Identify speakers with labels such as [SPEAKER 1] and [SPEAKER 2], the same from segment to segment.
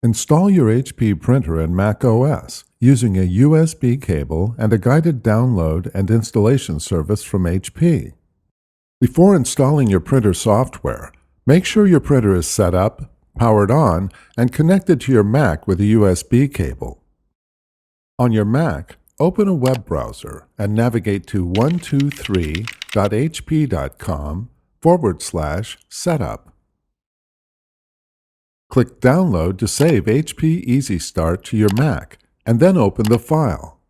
[SPEAKER 1] Install your HP printer in macOS using a USB cable and a guided download and installation service from HP. Before installing your printer software, make sure your printer is set up, powered on, and connected to your Mac with a USB cable. On your Mac, open a web browser and navigate to 123.hp.com/setup. Click Download to save HP Easy Start to your Mac, and then open the file.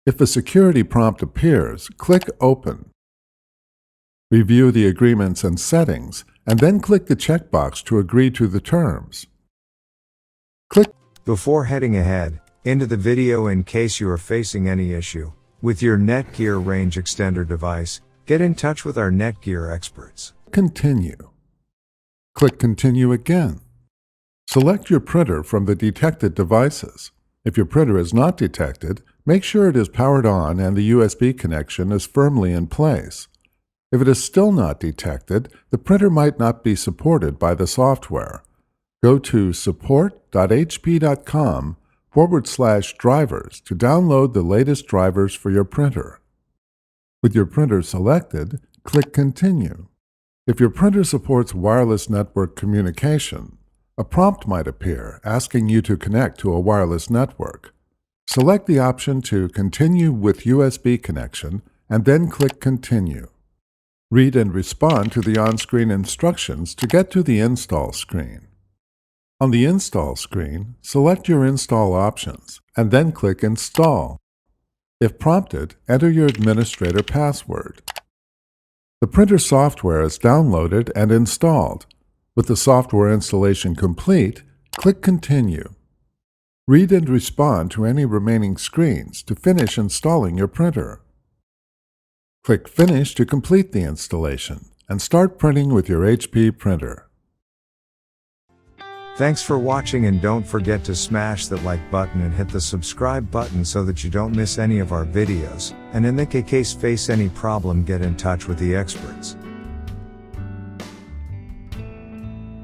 [SPEAKER 1] If a security prompt appears, click Open. Review the agreements and settings, and then click the checkbox to agree to the terms.
[SPEAKER 2] Before heading ahead into the video, in case you are facing any issue with your Netgear range extender device, get in touch with our Netgear experts.
[SPEAKER 1] Continue. Click Continue again. Select your printer from the detected devices. If your printer is not detected, make sure it is powered on and the USB connection is firmly in place. If it is still not detected, the printer might not be supported by the software. Go to support.hp.com/drivers to download the latest drivers for your printer. With your printer selected, click Continue. If your printer supports wireless network communication, a prompt might appear asking you to connect to a wireless network. Select the option to Continue with USB connection and then click Continue. Read and respond to the on-screen instructions to get to the install screen. On the install screen, select your install options and then click Install. If prompted, enter your administrator password. The printer software is downloaded and installed. With the software installation complete, click Continue. Read and respond to any remaining screens to finish installing your printer. Click Finish to complete the installation and start printing with your HP printer.
[SPEAKER 2] Thanks for watching, and don't forget to smash that like button and hit the subscribe button so that you don't miss any of our videos, and in the case face any problem, get in touch with the experts.